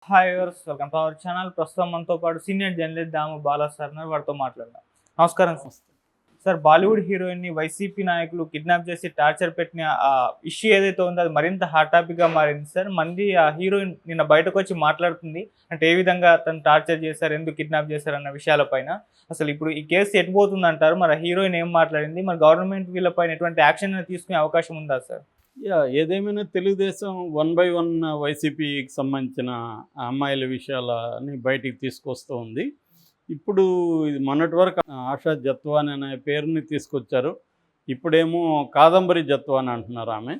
Hi viewers, welcome to our channel. ప్రస్తుతం మనతో పాటు సీనియర్ జర్నలిస్ట్ దాము బాలా సార్ ఉన్నారు. వారితో మాట్లాడదాం. నమస్కారం సార్. బాలీవుడ్ హీరోయిన్ ని వైసీపీ నాయకులు కిడ్నాప్ చేసి టార్చర్ పెట్టిన ఆ ఇష్యూ ఏదైతే ఉందో అది మరింత హాట్ టాపిక్ గా మారింది సార్. మళ్ళీ ఆ హీరోయిన్ నిన్న బయటకు వచ్చి మాట్లాడుతుంది. అంటే ఏ విధంగా తను టార్చర్ చేశారు, ఎందుకు కిడ్నాప్ చేశారు అన్న విషయాలపైన. అసలు ఇప్పుడు ఈ కేసు ఎటుపోతుంది అంటారు? మరి ఆ హీరోయిన్ ఏం మాట్లాడింది? మరి గవర్నమెంట్ వీళ్ళపైన ఎటువంటి యాక్షన్ తీసుకునే అవకాశం ఉందా సార్? ఏదేమైనా తెలుగుదేశం 1 by 1 వైసీపీకి సంబంధించిన అమ్మాయిల విషయాలని బయటికి తీసుకొస్తూ ఉంది. ఇప్పుడు ఇది మొన్నటి వరకు ఆశా జత్వాని అనే పేరుని తీసుకొచ్చారు. ఇప్పుడేమో కాదంబరి జత్వాని అంటున్నారు ఆమె.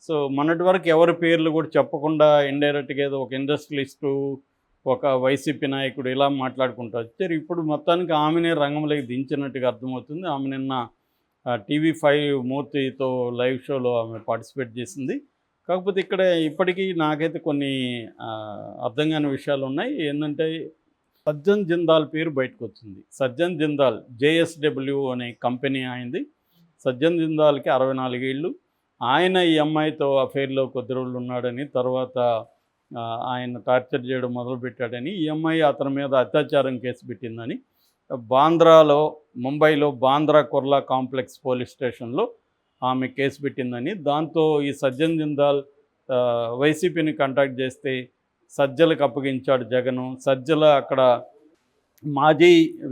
సో మొన్నటి వరకు ఎవరి పేర్లు కూడా చెప్పకుండా ఇండైరెక్ట్గా ఏదో ఒక ఇండస్ట్రియలిస్టు, ఒక వైసీపీ నాయకుడు ఇలా మాట్లాడుకుంటూ వచ్చారు. ఇప్పుడు మొత్తానికి ఆమెనే రంగంలోకి దించినట్టుగా అర్థమవుతుంది. ఆమె నిన్న TV5 మూర్తితో లైవ్ షోలో ఆమె పార్టిసిపేట్ చేసింది. కాకపోతే ఇక్కడ ఇప్పటికీ నాకైతే కొన్ని అర్థం కాని విషయాలు ఉన్నాయి. ఏంటంటే సజ్జన్ జిందాల్ పేరు బయటకు వచ్చింది. సజ్జన్ జిందాల్ JSW అనే కంపెనీ అయింది. సజ్జన్ జిందాల్కి 64 ఏళ్ళు. ఆయన ఈ అమ్మాయితో అఫేర్లో కొద్ది రోజులు ఉన్నాడని, తర్వాత ఆయన టార్చర్ చేయడం మొదలుపెట్టాడని, ఈ అమ్మాయి అతని మీద అత్యాచారం కేసు పెట్టిందని బాంద్రాలో, ముంబైలో బాంద్రా కుర్లా కాంప్లెక్స్ పోలీస్ స్టేషన్లో ఆమె కేసు పెట్టిందని, దాంతో ఈ సజ్జన్ జిందాల్ వైసీపీని కాంటాక్ట్ చేస్తే సజ్జలకు అప్పగించాడు జగను. సజ్జల అక్కడ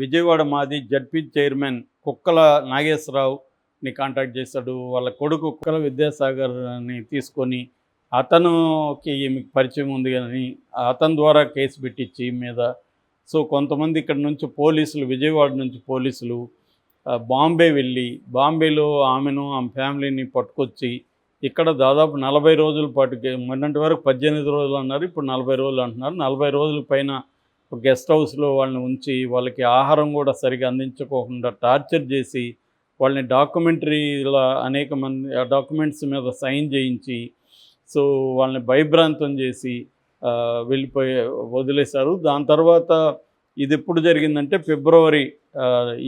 విజయవాడ మాజీ జడ్పీ చైర్మన్ కుక్కల నాగేశ్వరరావుని కాంటాక్ట్ చేశాడు. వాళ్ళ కొడుకు కుక్కల విద్యాసాగర్ని తీసుకొని అతనుకి ఈమెకు పరిచయం ఉంది అని అతని ద్వారా కేసు పెట్టించి మీద. సో కొంతమంది ఇక్కడ నుంచి పోలీసులు, విజయవాడ నుంచి పోలీసులు బాంబే వెళ్ళి, బాంబేలో ఆమెను ఆమె ఫ్యామిలీని పట్టుకొచ్చి ఇక్కడ దాదాపు 40 రోజుల పాటు, మొన్నటి వరకు 18 రోజులు అన్నారు, ఇప్పుడు 40 రోజులు అంటున్నారు. 40 రోజుల పైన గెస్ట్ హౌస్లో వాళ్ళని ఉంచి వాళ్ళకి ఆహారం కూడా సరిగా అందించుకోకుండా టార్చర్ చేసి వాళ్ళని డాక్యుమెంటరీల అనేక మంది డాక్యుమెంట్స్ మీద సైన్ చేయించి, సో వాళ్ళని భయభ్రాంతం చేసి వదిలేశారు. దాని తర్వాత ఇది ఎప్పుడు జరిగిందంటే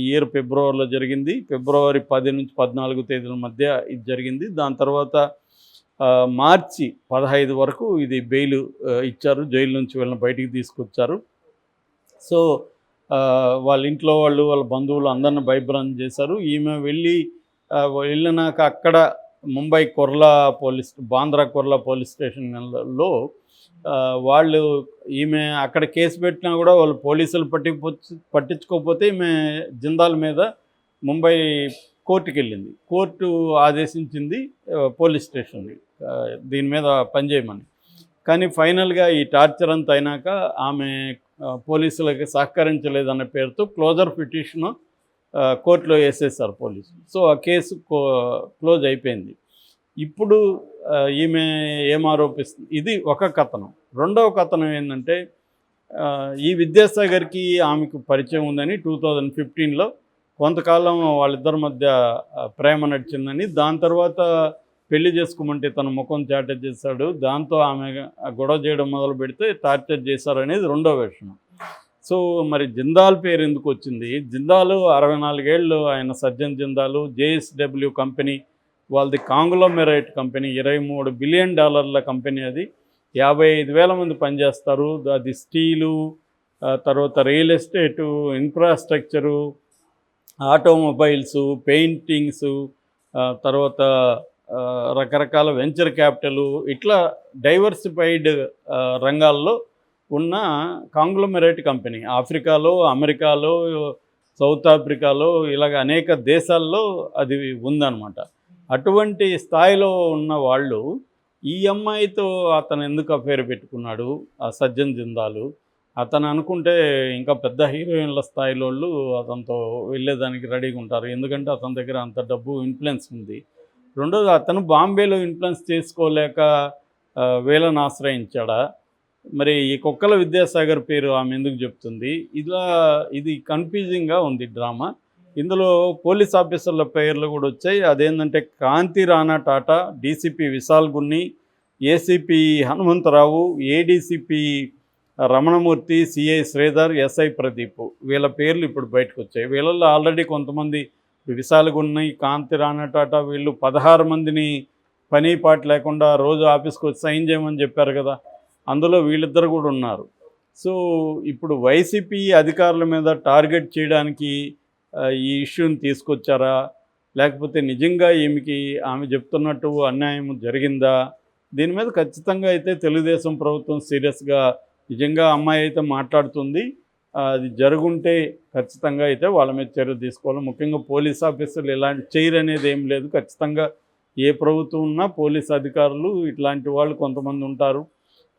ఈ ఇయర్ ఫిబ్రవరిలో జరిగింది. ఫిబ్రవరి 10 నుంచి 14 తేదీల మధ్య ఇది జరిగింది. దాని తర్వాత మార్చి 15 వరకు ఇది బెయిల్ ఇచ్చారు. జైలు నుంచి వీళ్ళని బయటికి తీసుకొచ్చారు. సో వాళ్ళ ఇంట్లో వాళ్ళు, వాళ్ళ బంధువులు అందరిని భయభ్రాంతం చేశారు. ఈమె వెళ్ళినాక అక్కడ ముంబై బాంద్రా కుర్లా పోలీస్ స్టేషన్లో వాళ్ళు ఈమె అక్కడ కేసు పెట్టినా కూడా వాళ్ళు పోలీసులు పట్టించుకోకపోతే ఈమె జిందాల్ మీద ముంబై కోర్టుకి వెళ్ళింది. కోర్టు ఆదేశించింది పోలీస్ స్టేషన్ని దీని మీద పనిచేయమని. కానీ ఫైనల్గా ఈ టార్చర్ అంతా అయినాక ఆమె పోలీసులకి సహకరించలేదన్న పేరుతో క్లోజర్ పిటిషన్ కోర్టులో వేసేసారు పోలీసులు. సో ఆ కేసు క్లోజ్ అయిపోయింది. ఇప్పుడు ఈమె ఏం ఆరోపిస్తుంది, ఇది ఒక కథనం. రెండవ కథనం ఏంటంటే ఈ విద్యాసాగర్కి ఆమెకు పరిచయం ఉందని 2015లో కొంతకాలం వాళ్ళిద్దరి మధ్య ప్రేమ నడిచిందని, దాని తర్వాత పెళ్లి చేసుకోమంటే తన ముఖం చాట చేశాడు, దాంతో ఆమె గొడవ చేయడం మొదలు పెడితే టార్చర్ చేశారు అనేది రెండో విషయం. సో మరి జిందాల్ పేరు ఎందుకు వచ్చింది? జిందాల్ 64 ఏళ్ళు ఆయన సజ్జన్ జిందాల్. JSW కంపెనీ వాళ్ళది కాంగ్లోమెరేట్ కంపెనీ, $23 బిలియన్ కంపెనీ. అది 55,000 మంది పనిచేస్తారు. అది స్టీలు, తర్వాత real estate, infrastructure, automobiles, paintings, తర్వాత రకరకాల వెంచర్ క్యాపిటలు, ఇట్లా డైవర్సిఫైడ్ రంగాల్లో ఉన్న కాంగ్లోమెరేట్ కంపెనీ. ఆఫ్రికాలో, అమెరికాలో, సౌత్ ఆఫ్రికాలో ఇలాగ అనేక దేశాల్లో అది ఉందన్నమాట. అటువంటి స్థాయిలో ఉన్న వాళ్ళు ఈ అమ్మాయితో అతను ఎందుకు అఫేర్ పెట్టుకున్నాడు? ఆ సజ్జన్ జిందాల్ అతను అనుకుంటే ఇంకా పెద్ద హీరోయిన్ల స్థాయిలో వాళ్ళు అతనితో వెళ్ళేదానికి రెడీగా ఉంటారు. ఎందుకంటే అతని దగ్గర అంత డబ్బు, ఇన్ఫ్లుయెన్స్ ఉంది. రెండోది, అతను బాంబేలో ఇన్ఫ్లుయెన్స్ చేసుకోలేక వీళ్ళని ఆశ్రయించాడా? మరి ఈ కుక్కల విద్యాసాగర్ పేరు ఆమె ఎందుకు చెప్తుంది? ఇది కన్ఫ్యూజింగ్గా ఉంది డ్రామా. ఇందులో పోలీస్ ఆఫీసర్ల పేర్లు కూడా వచ్చాయి. అదేంటంటే కాంతి Rana Tata, DCP Vishal Gunni, ACP Hanumantharao, ADCP Ramanamurthy, CI Sridhar, SI Pradeep, వీళ్ళ పేర్లు ఇప్పుడు బయటకు వచ్చాయి. వీళ్ళల్లో ఆల్రెడీ కొంతమంది విశాల్ గున్ని, కాంతి రాణా టాటా వీళ్ళు 16 మందిని పని పాట లేకుండా రోజు ఆఫీస్కి వచ్చి సైన్ చేయమని చెప్పారు కదా. అందులో వీళ్ళిద్దరు కూడా ఉన్నారు. సో ఇప్పుడు వైసీపీ అధికారుల మీద టార్గెట్ చేయడానికి ఈ ఇష్యూని తీసుకొచ్చారా, లేకపోతే నిజంగా ఆమె చెప్తున్నట్టు అన్యాయం జరిగిందా? దీని మీద ఖచ్చితంగా అయితే తెలుగుదేశం ప్రభుత్వం సీరియస్గా, నిజంగా అమ్మాయి అయితే మాట్లాడుతుంది, అది జరుగుంటే ఖచ్చితంగా అయితే వాళ్ళ మీద చర్య తీసుకోవాలి. ముఖ్యంగా పోలీస్ ఆఫీసర్లు ఇలాంటి చేయరనేది ఏం లేదు. ఖచ్చితంగా ఏ ప్రభుత్వం ఉన్నా పోలీస్ అధికారులు ఇట్లాంటి వాళ్ళు కొంతమంది ఉంటారు.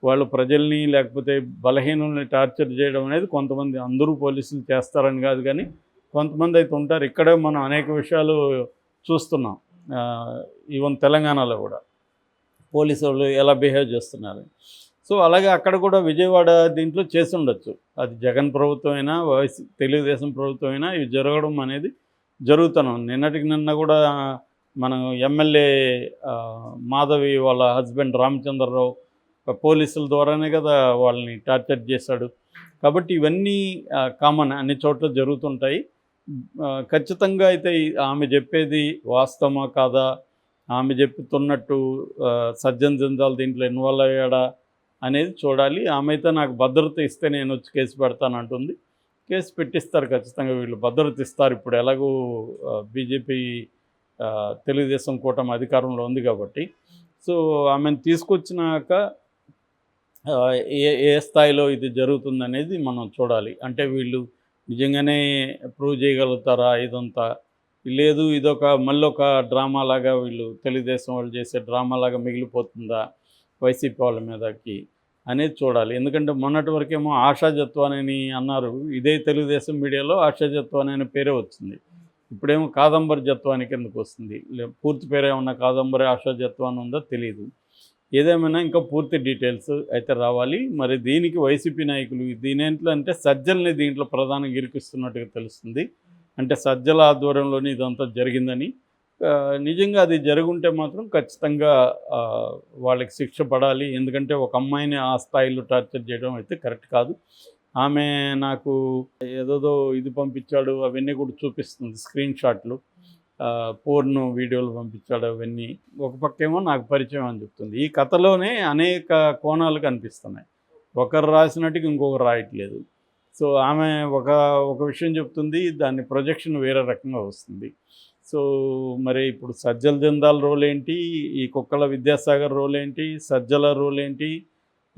వాళ్ళు ప్రజల్ని లేకపోతే బలహీనుల్ని టార్చర్ చేయడం అనేది కొంతమంది, అందరూ పోలీసులు చేస్తారని కాదు, కానీ కొంతమంది అయితే ఉంటారు. ఇక్కడే మనం అనేక విషయాలు చూస్తున్నాం. ఈవెన్ తెలంగాణలో కూడా పోలీసు వాళ్ళు ఎలా బిహేవ్ చేస్తున్నారు. సో అలాగే అక్కడ కూడా విజయవాడ దీంట్లో చేసి ఉండొచ్చు. అది జగన్ ప్రభుత్వం అయినా తెలుగుదేశం ప్రభుత్వం అయినా ఇవి జరగడం అనేది జరుగుతున్నాం. నిన్నటికి నిన్న కూడా మనం ఎమ్మెల్యే మాధవి వాళ్ళ హస్బెండ్ రామచంద్రరావు పోలీసుల ద్వారానే కదా వాళ్ళని టార్చర్ చేశాడు. కాబట్టి ఇవన్నీ కామన్, అన్ని చోట్ల జరుగుతుంటాయి. ఖచ్చితంగా అయితే ఆమె చెప్పేది వాస్తవమా కాదా, ఆమె చెప్తున్నట్టు సజ్జన్ జిందాల్ దీంట్లో ఇన్వాల్వ్ అయ్యాడా అనేది చూడాలి. ఆమె అయితే నాకు భద్రత ఇస్తే నేను వచ్చి కేసు పెడతానంటుంది. కేసు పెట్టిస్తారు ఖచ్చితంగా, వీళ్ళు భద్రత ఇస్తారు. ఇప్పుడు ఎలాగూ బీజేపీ తెలుగుదేశం కూటమి అధికారంలో ఉంది కాబట్టి. సో ఆమెను తీసుకొచ్చినాక ఏ స్థాయిలో ఇది జరుగుతుందనేది మనం చూడాలి. అంటే వీళ్ళు నిజంగానే ప్రూవ్ చేయగలుగుతారా ఇదంతా, లేదు ఇదొక మళ్ళొక డ్రామాలాగా, వీళ్ళు తెలుగుదేశం వాళ్ళు చేసే డ్రామాలాగా మిగిలిపోతుందా వైసీపీ వాళ్ళ మీదకి అనేది చూడాలి. ఎందుకంటే మొన్నటి వరకేమో ఆశాజత్వాని అన్నారు, ఇదే తెలుగుదేశం మీడియాలో ఆశాజత్వాని అనే పేరే వచ్చింది. ఇప్పుడేమో కాదంబరి జత్వాని కిందకు వస్తుంది. పూర్తి పేరేమన్నా కాదంబరి ఆశాజత్వాని ఉందో తెలియదు. ఏదేమైనా ఇంకా పూర్తి డీటెయిల్స్ అయితే రావాలి. మరి దీనికి వైసీపీ నాయకులు దీనేంట్లో అంటే సజ్జల్ని దీంట్లో ప్రధానంగా ఇరికిస్తున్నట్టుగా తెలుస్తుంది. అంటే సజ్జల ఆధ్వర్యంలోనే ఇదంతా జరిగిందని. నిజంగా అది జరుగుంటే మాత్రం ఖచ్చితంగా వాళ్ళకి శిక్ష పడాలి. ఎందుకంటే ఒక అమ్మాయిని ఆ స్థాయిలో టార్చర్ చేయడం అయితే కరెక్ట్ కాదు. ఆమె నాకు ఏదోదో ఇది పంపించాడు, అవన్నీ కూడా చూపిస్తుంది, స్క్రీన్ షాట్లు, పోర్న్ వీడియోలు పంపించాడు, అవన్నీ. ఒక పక్కేమో నాకు పరిచయం అని చెప్తుంది. ఈ కథలోనే అనేక కోణాలు కనిపిస్తున్నాయి. ఒకరు రాసినట్టుగా ఇంకొకరు రాయట్లేదు. సో ఆమె ఒక విషయం చెప్తుంది, దాని ప్రొజెక్షన్ వేరే రకంగా వస్తుంది. సో మరి ఇప్పుడు సజ్జల జిందాల్ రోల్ ఏంటి, ఈ కుక్కల విద్యాసాగర్ రోల్ ఏంటి, సజ్జల రోల్ ఏంటి,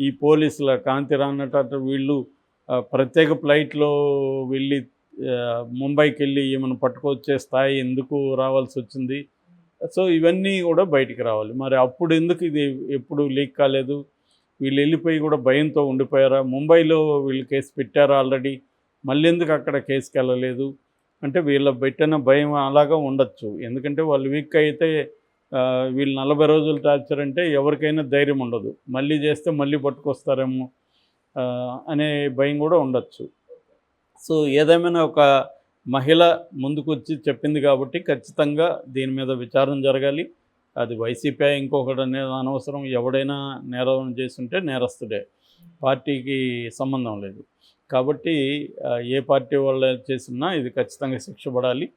ఈ పోలీసుల కాంతి రానట్టు వీళ్ళు ప్రత్యేక ఫ్లైట్లో వెళ్ళి ముంబైకి వెళ్ళి ఏమైనా పట్టుకొచ్చే స్థాయి ఎందుకు రావాల్సి వచ్చింది. సో ఇవన్నీ కూడా బయటికి రావాలి. మరి అప్పుడు ఎందుకు ఇది ఎప్పుడు లీక్ కాలేదు, వీళ్ళు వెళ్ళిపోయి కూడా భయంతో ఉండిపోయారా, ముంబైలో వీళ్ళు కేసు పెట్టారా ఆల్రెడీ, మళ్ళీ ఎందుకు అక్కడ కేసుకి వెళ్ళలేదు అంటే వీళ్ళ పెట్టిన భయం అలాగా ఉండొచ్చు. ఎందుకంటే వాళ్ళు వీక్ అయితే వీళ్ళు 40 రోజులు టార్చర్ అంటే ఎవరికైనా ధైర్యం ఉండదు, మళ్ళీ చేస్తే మళ్ళీ పట్టుకొస్తారేమో అనే భయం కూడా ఉండొచ్చు. సో ఏదేమైనా ఒక మహిళ ముందుకొచ్చి చెప్పింది కాబట్టి ఖచ్చితంగా దీని మీద విచారణ జరగాలి. అది వైసీపీ ఇంకొకటి అనేది అనవసరం. ఎవడైనా నేరం చేస్తుంటే నేరస్తుడే, పార్టీకి సంబంధం లేదు. కాబట్టి ఏ పార్టీ వాళ్ళు చేసినా ఇది ఖచ్చితంగా శిక్ష పడాలి.